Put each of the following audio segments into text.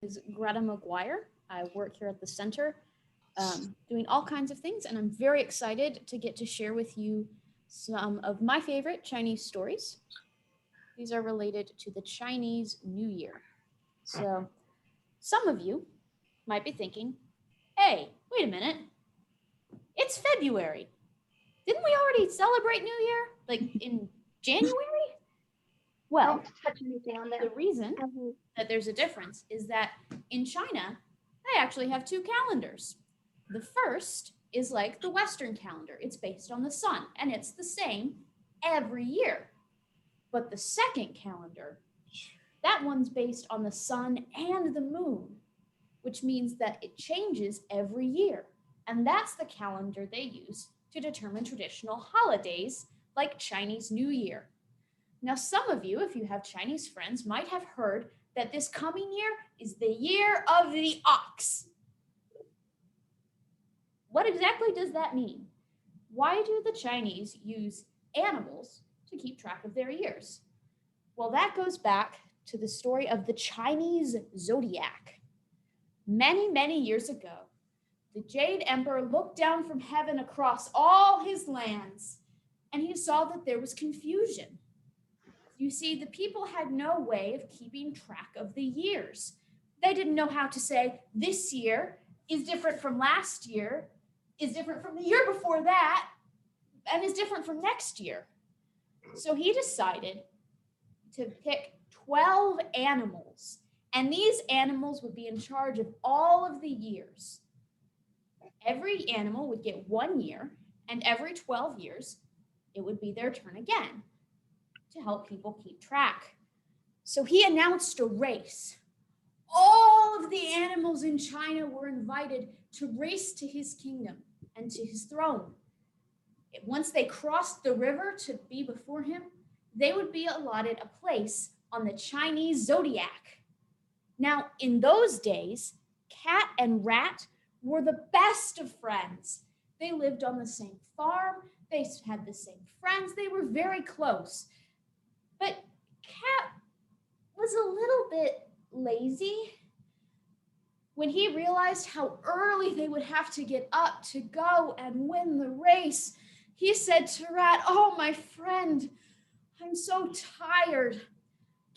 Is Greta McGuire. I work here at the center doing all kinds of things, and I'm very excited to get to share with you some of my favorite Chinese stories. These are related to the Chinese New Year. So, some of you might be thinking, hey, wait a minute, it's February. Didn't we already celebrate New Year? Like in January? Well, Don't touch anything on there. the reason that there's a difference is that in China, they actually have two calendars. The first is like the Western calendar, it's based on the sun, and it's the same every year. But the second calendar, that one's based on the sun and the moon, which means that it changes every year. And that's the calendar they use to determine traditional holidays like Chinese New Year. Now, some of you, if you have Chinese friends, might have heard that this coming year is the year of the ox. What exactly does that mean? Why do the Chinese use animals to keep track of their years? Well, that goes back to the story of the Chinese zodiac. Many, many years ago, the Jade Emperor looked down from heaven across all his lands, and he saw that there was confusion. You see, the people had no way of keeping track of the years. They didn't know how to say, this year is different from last year, is different from the year before that, and is different from next year. So he decided to pick 12 animals, and these animals would be in charge of all of the years. Every animal would get 1 year, and every 12 years, it would be their turn again to help people keep track. So he announced a race. All of the animals in China were invited to race to his kingdom and to his throne. Once they crossed the river to be before him, they would be allotted a place on the Chinese zodiac. Now, in those days, cat and rat were the best of friends. They lived on the same farm, they had the same friends, they were very close. But Cat was a little bit lazy. When he realized how early they would have to get up to go and win the race, he said to Rat, "Oh, my friend, I'm so tired.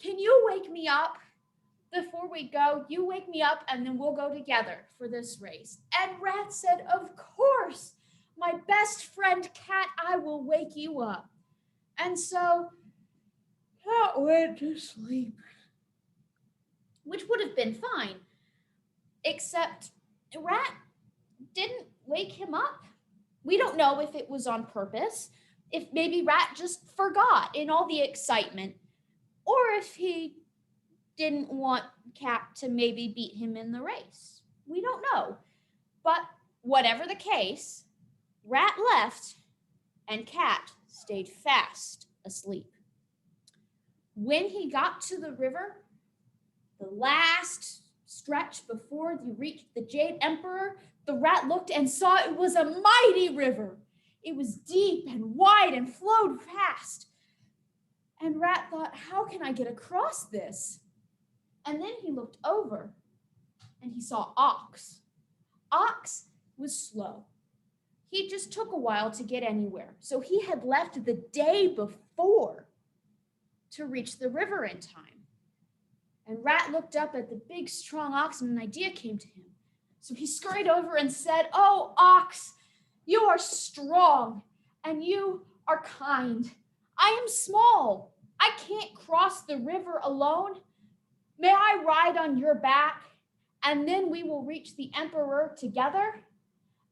Can you wake me up before we go? You wake me up and then we'll go together for this race." And Rat said, "Of course, my best friend Cat, I will wake you up." And so Cat went to sleep, which would have been fine, except Rat didn't wake him up. We don't know if it was on purpose, if maybe Rat just forgot in all the excitement, or if he didn't want Cat to maybe beat him in the race. We don't know. But whatever the case, Rat left and Cat stayed fast asleep. When he got to the river, the last stretch before you reached the Jade Emperor, the rat looked and saw it was a mighty river. It was deep and wide and flowed fast. And Rat thought, how can I get across this? And then he looked over and he saw Ox. Ox was slow. He just took a while to get anywhere. So he had left the day before to reach the river in time. And Rat looked up at the big, strong ox and an idea came to him. So he scurried over and said, "Oh, Ox, you are strong and you are kind. I am small. I can't cross the river alone. May I ride on your back and then we will reach the emperor together?"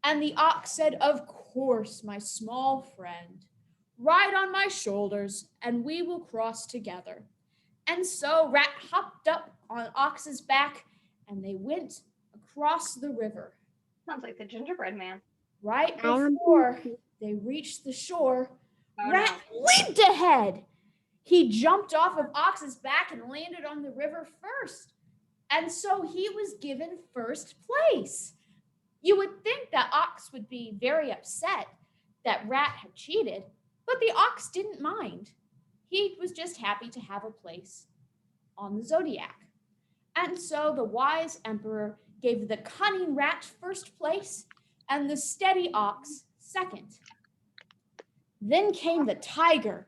And the ox said, "Of course, my small friend. Ride on my shoulders and we will cross together." And so Rat hopped up on Ox's back and they went across the river. Sounds like the gingerbread man. Right before they reached the shore, Rat leaped ahead. He jumped off of Ox's back and landed on the river first. And so he was given first place. You would think that Ox would be very upset that Rat had cheated, but the ox didn't mind. He was just happy to have a place on the zodiac. And so the wise emperor gave the cunning rat first place and the steady ox second. Then came the tiger.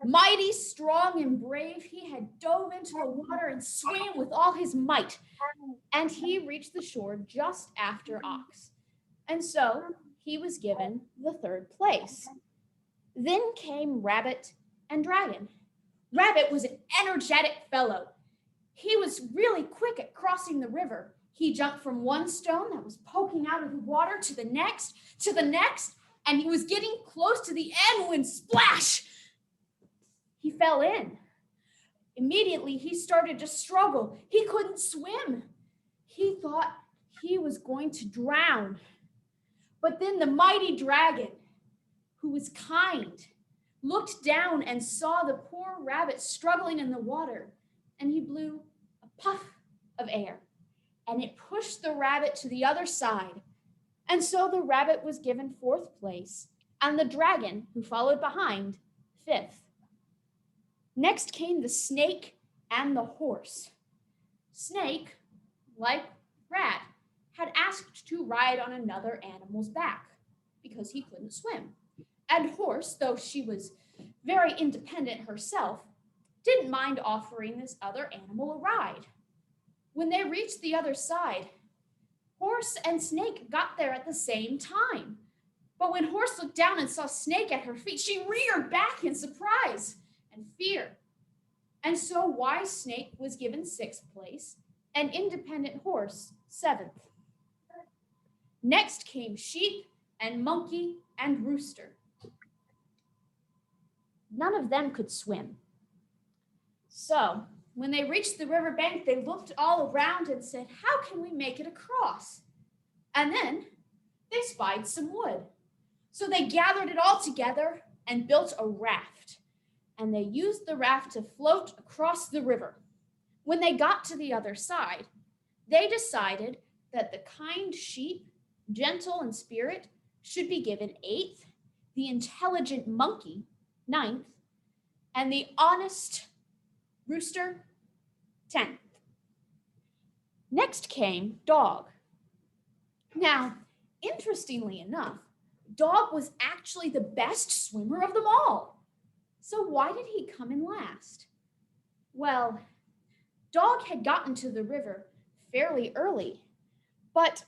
Mighty, strong, and brave, he had dove into the water and swam with all his might, and he reached the shore just after ox. And so he was given the third place. Then came rabbit and dragon. Rabbit was an energetic fellow. He was really quick at crossing the river. He jumped from one stone that was poking out of the water to the next, and he was getting close to the end when splash! He fell in. Immediately, he started to struggle. He couldn't swim. He thought he was going to drown. But then the mighty dragon, who was kind, looked down and saw the poor rabbit struggling in the water, and he blew a puff of air, and it pushed the rabbit to the other side. And so the rabbit was given fourth place, and the dragon, who followed behind, fifth. Next came the snake and the horse. Snake, like rat, had asked to ride on another animal's back because he couldn't swim. And horse, though she was very independent herself, didn't mind offering this other animal a ride. When they reached the other side, horse and snake got there at the same time. But when horse looked down and saw snake at her feet, she reared back in surprise and fear. And so wise snake was given sixth place and independent horse seventh. Next came sheep and monkey and rooster. None of them could swim. So when they reached the riverbank, they looked all around and said, "How can we make it across?" And then they spied some wood. So they gathered it all together and built a raft. And they used the raft to float across the river. When they got to the other side, they decided that the kind sheep, gentle in spirit, should be given eighth, the intelligent monkey ninth, and the honest rooster 10th. Next came dog. Now, interestingly enough, dog was actually the best swimmer of them all. So why did he come in last? Well, dog had gotten to the river fairly early, but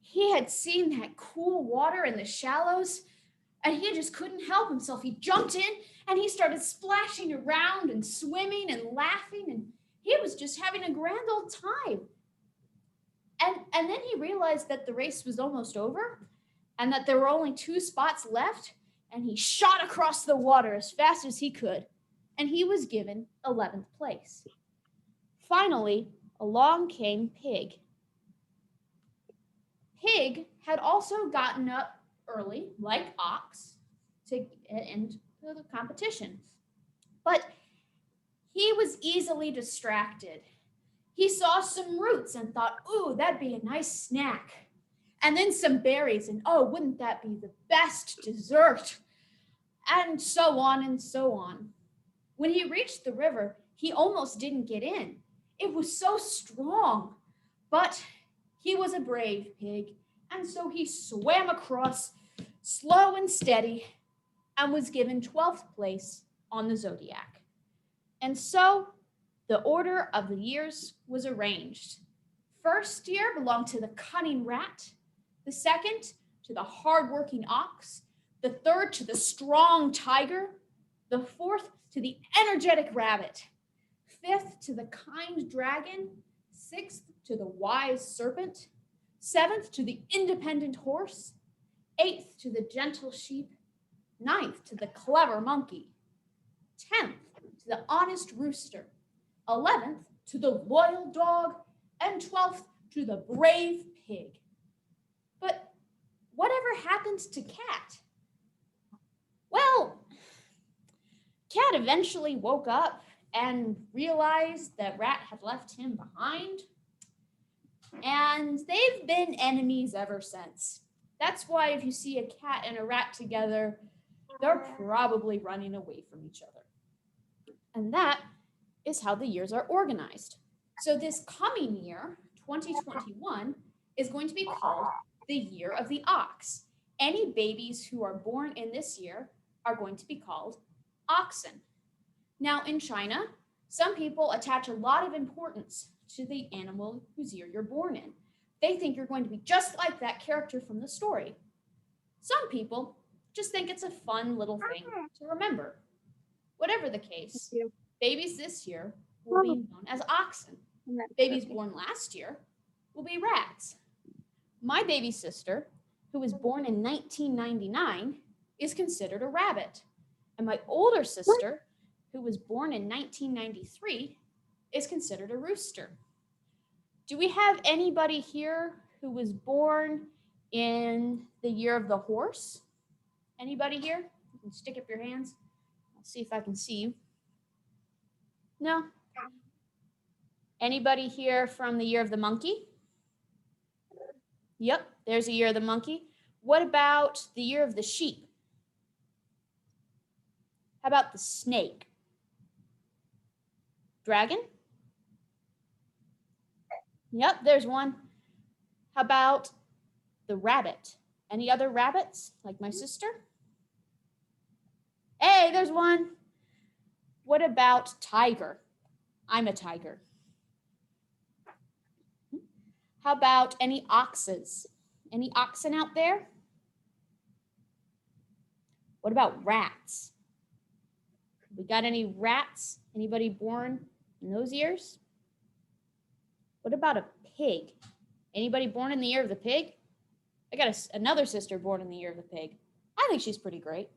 he had seen that cool water in the shallows, and he just couldn't help himself. He jumped in and he started splashing around and swimming and laughing, and he was just having a grand old time. And then he realized that the race was almost over and that there were only 2 spots left, and he shot across the water as fast as he could, and he was given 11th place. Finally, along came Pig. Pig had also gotten up early, like Ox, to get into the competition. But he was easily distracted. He saw some roots and thought, "Ooh, that'd be a nice snack." And then some berries, and oh, wouldn't that be the best dessert? And so on and so on. When he reached the river, he almost didn't get in. It was so strong. But he was a brave pig, and so he swam across, slow and steady, and was given 12th place on the zodiac. And so the order of the years was arranged. First year belonged to the cunning rat, the second to the hardworking ox, the third to the strong tiger, the fourth to the energetic rabbit, fifth to the kind dragon, sixth to the wise serpent, seventh to the independent horse, eighth to the gentle sheep, ninth to the clever monkey, 10th to the honest rooster, 11th to the loyal dog, and 12th to the brave pig. But whatever happened to Cat? Well, Cat eventually woke up and realized that Rat had left him behind, and they've been enemies ever since. That's why if you see a cat and a rat together, they're probably running away from each other. And that is how the years are organized. So this coming year, 2021, is going to be called the year of the ox. Any babies who are born in this year are going to be called oxen. Now, in China, some people attach a lot of importance to the animal whose year you're born in. They think you're going to be just like that character from the story. Some people just think it's a fun little thing to remember. Whatever the case, babies this year will be known as oxen. Babies born last year will be rats. My baby sister, who was born in 1999, is considered a rabbit. And my older sister, who was born in 1993, is considered a rooster. Do we have anybody here who was born in the year of the horse? Anybody here? You can stick up your hands. I'll see if I can see you. No? Anybody here from the year of the monkey? Yep, there's a year of the monkey. What about the year of the sheep? How about the snake? Dragon? Yep, there's one. How about the rabbit? Any other rabbits, like my sister? Hey, there's one. What about tiger? I'm a tiger. How about any oxes? Any oxen out there? What about rats? We got any rats? Anybody born in those years? What about a pig? Anybody born in the year of the pig? I got another sister born in the year of the pig. I think she's pretty great.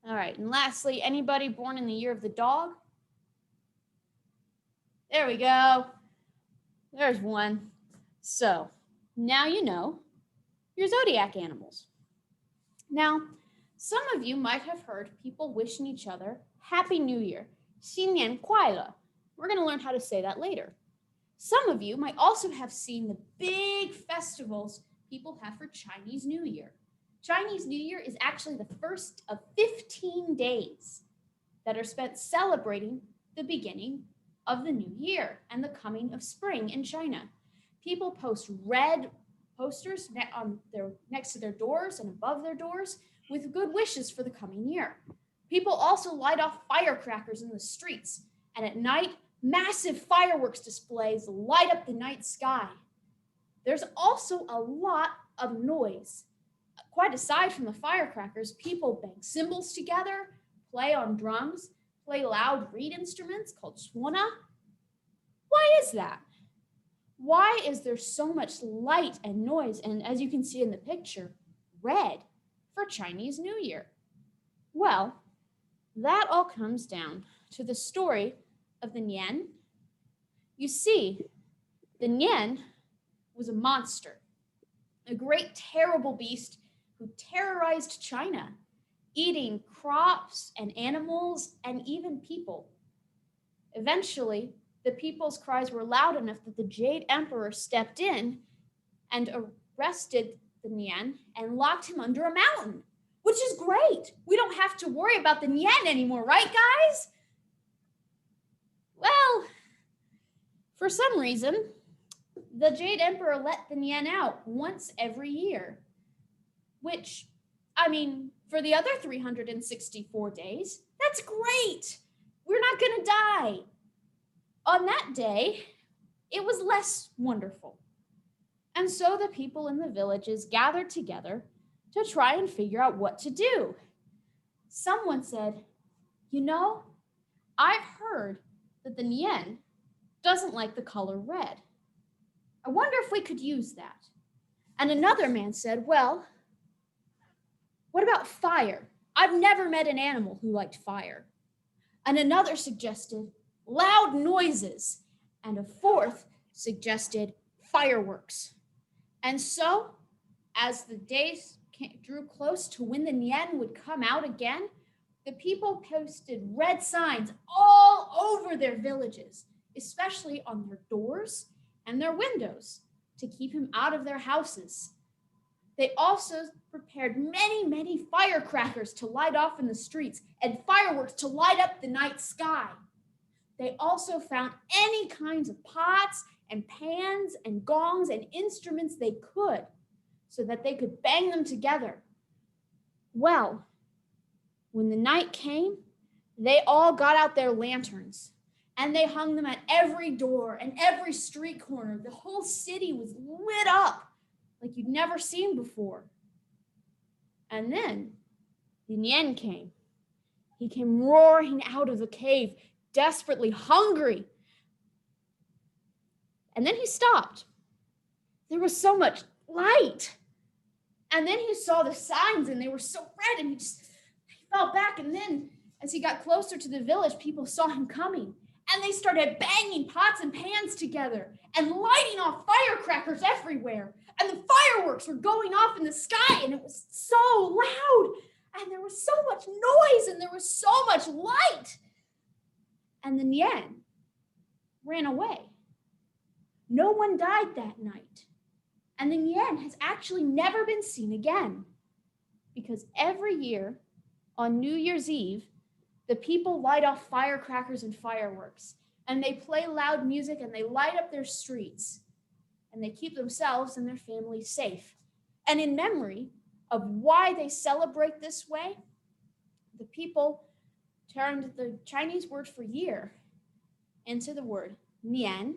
All right, and lastly, anybody born in the year of the dog? There we go. There's one. So now you know your zodiac animals. Now, some of you might have heard people wishing each other Happy New Year, 新年快乐. We're going to learn how to say that later. Some of you might also have seen the big festivals people have for Chinese New Year. Chinese New Year is actually the first of 15 days that are spent celebrating the beginning of the new year and the coming of spring in China. People post red posters next to their doors and above their doors with good wishes for the coming year. People also light off firecrackers in the streets, and at night, massive fireworks displays light up the night sky. There's also a lot of noise. Quite aside from the firecrackers, people bang cymbals together, play on drums, play loud reed instruments called suona. Why is that? Why is there so much light and noise, and as you can see in the picture, red for Chinese New Year? Well, that all comes down to the story of the Nian. You see, the Nian was a monster, a great terrible beast who terrorized China, eating crops and animals and even people. Eventually, the people's cries were loud enough that the Jade Emperor stepped in and arrested the Nian and locked him under a mountain, which is great. We don't have to worry about the Nian anymore, right, guys? Well, for some reason, the Jade Emperor let the Nian out once every year, which, I mean, for the other 364 days, that's great. We're not going to die. On that day, it was less wonderful. And so the people in the villages gathered together to try and figure out what to do. Someone said, you know, I've heard that the Nian doesn't like the color red. I wonder if we could use that. And another man said, well, what about fire? I've never met an animal who liked fire. And another suggested loud noises. And a fourth suggested fireworks. And so, as the days drew close to when the Nian would come out again, the people posted red signs all over their villages, especially on their doors and their windows, to keep him out of their houses. They also prepared many, many firecrackers to light off in the streets and fireworks to light up the night sky. they also found any kinds of pots and pans and gongs and instruments they could so that they could bang them together. Well, when the night came, they all got out their lanterns and they hung them at every door and every street corner. The whole city was lit up like you'd never seen before. And then the Nian came. He came roaring out of the cave, desperately hungry. And then he stopped. There was so much light. And then he saw the signs and they were so red and he fell back. And then as he got closer to the village, people saw him coming and they started banging pots and pans together and lighting off firecrackers everywhere. And the fireworks were going off in the sky and it was so loud and there was so much noise and there was so much light. And the Nian ran away. No one died that night. And the Nian has actually never been seen again because every year on New Year's Eve, the people light off firecrackers and fireworks and they play loud music and they light up their streets and they keep themselves and their families safe. And in memory of why they celebrate this way, the people turned the Chinese word for year into the word Nian.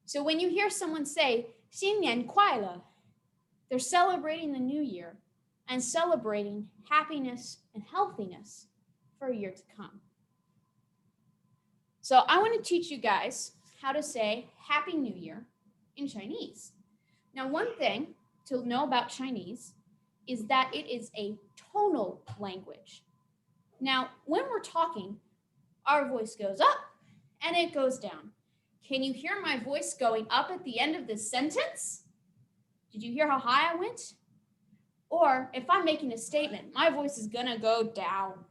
So when you hear someone say 新年快乐, they're celebrating the new year and celebrating happiness and healthiness for a year to come. So I want to teach you guys how to say Happy New Year in Chinese. Now, one thing to know about Chinese is that it is a tonal language. Now, when we're talking, our voice goes up and it goes down. Can you hear my voice going up at the end of this sentence? Did you hear how high I went? Or if I'm making a statement, my voice is gonna go down.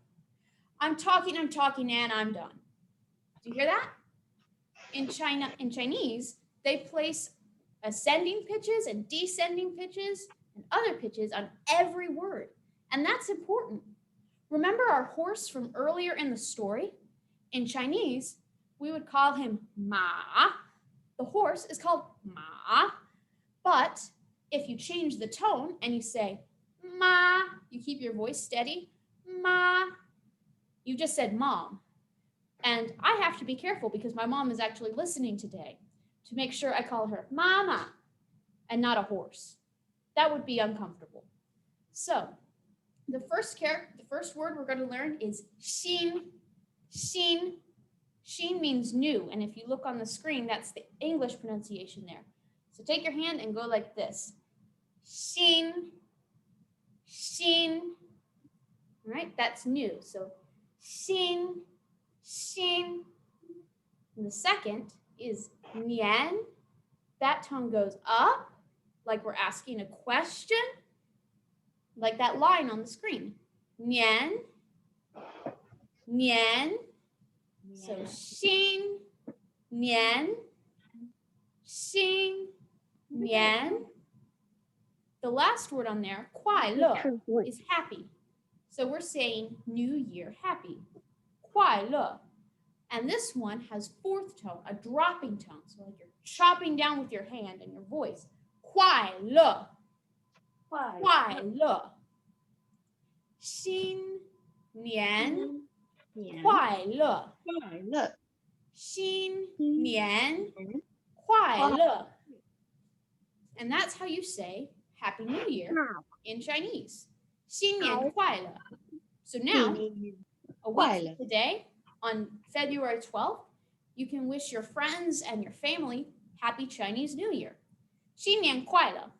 I'm talking, and I'm done. Do you hear that? In Chinese, they place ascending pitches and descending pitches and other pitches on every word. And that's important. Remember our horse from earlier in the story? In Chinese, we would call him Ma. The horse is called Ma. But if you change the tone and you say Ma, you keep your voice steady, Ma, you just said mom. And I have to be careful because my mom is actually listening today to make sure I call her Mama and not a horse. That would be uncomfortable. So the first word we're going to learn is xin. Xin. Xin means new. And if you look on the screen, that's the English pronunciation there. So take your hand and go like this. Xin. Xin. All right, that's new. So xin, xin. And the second is nian. That tone goes up, like we're asking a question, like that line on the screen. Nian, nian. So xin, nian, xin, nian. The last word on there, kuai le, is happy. So we're saying New Year happy. Kuai le. And this one has fourth tone, a dropping tone. So like you're chopping down with your hand and your voice. Kuai le. Kuai le. Xin nian kuai le. Xin nian kuai le. And that's how you say Happy New Year in Chinese. 新年快乐. So now, a week from today, on February 12th, you can wish your friends and your family Happy Chinese New Year. 新年快乐.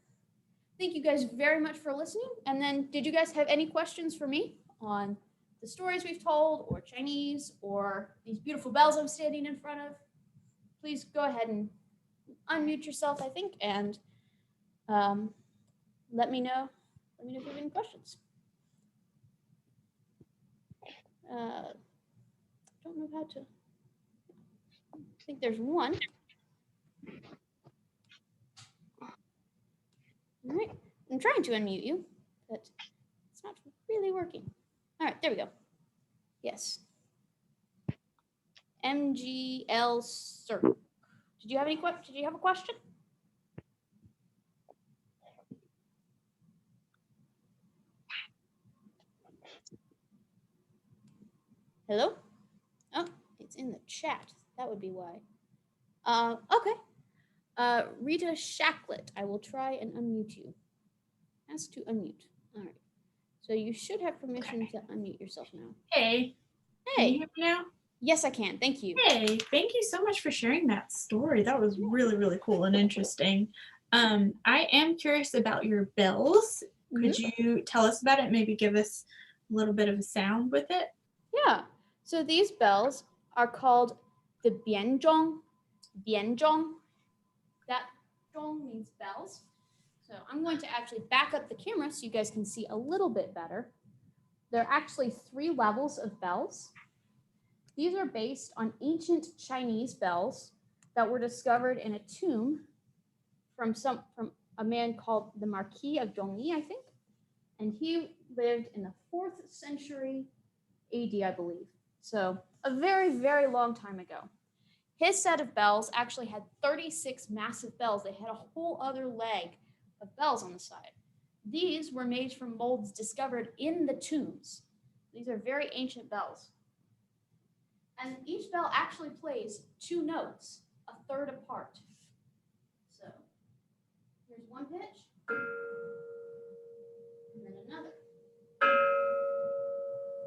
Thank you guys very much for listening. And then, did you guys have any questions for me on the stories we've told, or Chinese, or these beautiful bells I'm standing in front of? Please go ahead and unmute yourself, I think, and let me know if you have any questions. Don't know how to. I think there's one. All right. I'm trying to unmute you, but it's not really working. All right, there we go. Yes. MGL Sir. Did you have any Did you have a question? Hello? Oh, it's in the chat. That would be why. Okay. Rita Shacklet, I will try and unmute you. Ask to unmute. All right. So you should have permission to unmute yourself now. Hey. Hey. Can you hear me now? Yes, I can. Thank you. Hey, thank you so much for sharing that story. That was really, really cool and interesting. I am curious about your bells. Could you tell us about it? Maybe give us a little bit of a sound with it? Yeah. So these bells are called the bianzhong. Bianzhong. That zhong means bells. So I'm going to actually back up the camera so you guys can see a little bit better. There are actually 3 levels of bells. These are based on ancient Chinese bells that were discovered in a tomb from a man called the Marquis of Zhongyi, I think. And he lived in the 4th century AD, I believe. So a very, very long time ago. His set of bells actually had 36 massive bells. They had a whole other leg of bells on the side. These were made from molds discovered in the tombs. These are very ancient bells. And each bell actually plays 2 notes, a third apart. So here's one pitch, and then another.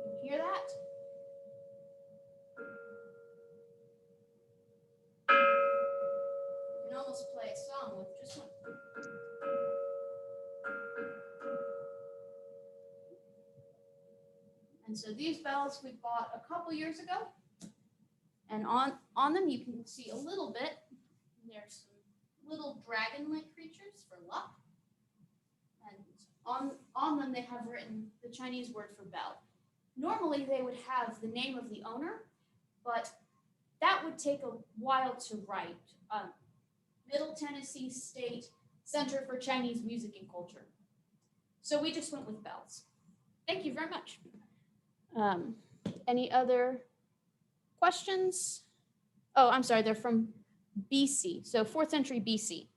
You hear that? You can almost play a song with just one. And so these bells we bought a couple years ago. And on them you can see a little bit. There's some little dragon-like creatures for luck. And on them they have written the Chinese word for bell. Normally they would have the name of the owner, but that would take a while to write. Middle Tennessee State Center for Chinese Music and Culture. So we just went with bells. Thank you very much. Any other questions? Oh, I'm sorry, they're from BC, so 4th century BC.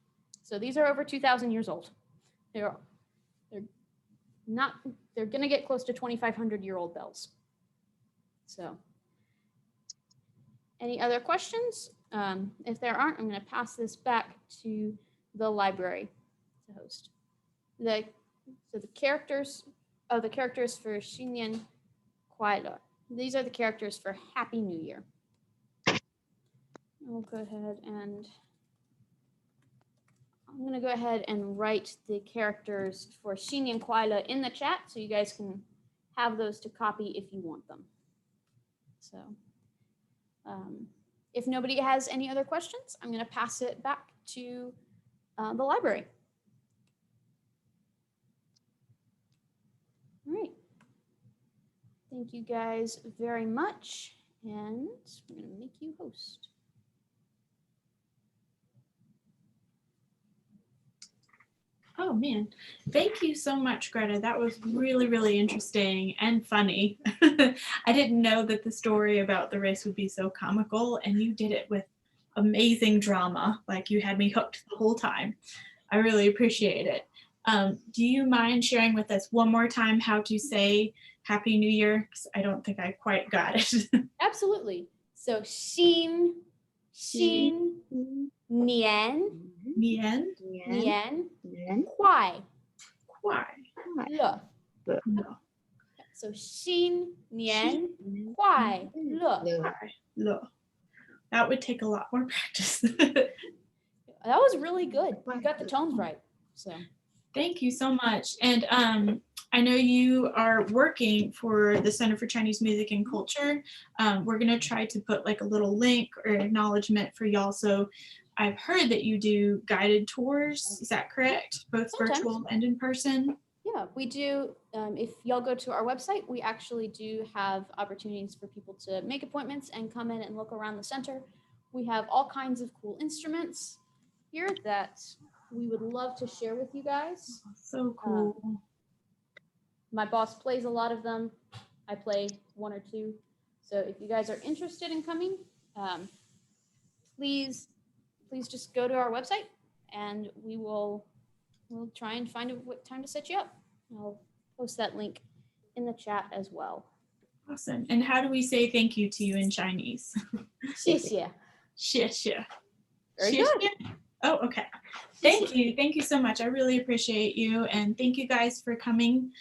So these are over 2,000 years old. They're gonna get close to 2,500-year-old bells. So, any other questions? If there aren't, I'm gonna pass this back to the library to host. The characters for Xinyan Kuai. These are the characters for Happy New Year. I'll go ahead and I'm going to go ahead and write the characters for Xinyan Kuai in the chat so you guys can have those to copy if you want them. So if nobody has any other questions, I'm going to pass it back to the library. All right. Thank you guys very much. And we're going to make you host. Oh man, thank you so much, Greta. That was really, really interesting and funny. I didn't know that the story about the race would be so comical, and you did it with amazing drama. Like, you had me hooked the whole time. I really appreciate it. Do you mind sharing with us one more time how to say Happy New Year? 'Cause I don't think I quite got it. Absolutely. So Xin Nian Kuai Le. So Xin Nian Kuai Le. That would take a lot more practice. That was really good. You got the tones right. So thank you so much. And I know you are working for the Center for Chinese Music and Culture. We're going to try to put like a little link or acknowledgement for y'all. So I've heard that you do guided tours. Is that correct? Both Sometimes. Virtual and in person? Yeah, we do. If y'all go to our website, we actually do have opportunities for people to make appointments and come in and look around the center. We have all kinds of cool instruments here that we would love to share with you guys. So cool. My boss plays a lot of them. I play 1 or 2. So if you guys are interested in coming, please just go to our website and we'll try and find a time to set you up. I'll post that link in the chat as well. Awesome. And how do we say thank you to you in Chinese? 谢谢. 谢谢. Very 谢谢. good. Oh, okay. Thank you. Thank you so much. I really appreciate you. And thank you guys for coming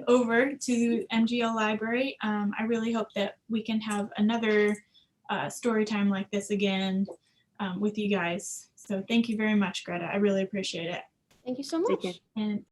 over to MGL Library. I really hope that we can have another story time like this again with you guys. So thank you very much, Greta. I really appreciate it. Thank you so Take much. care. And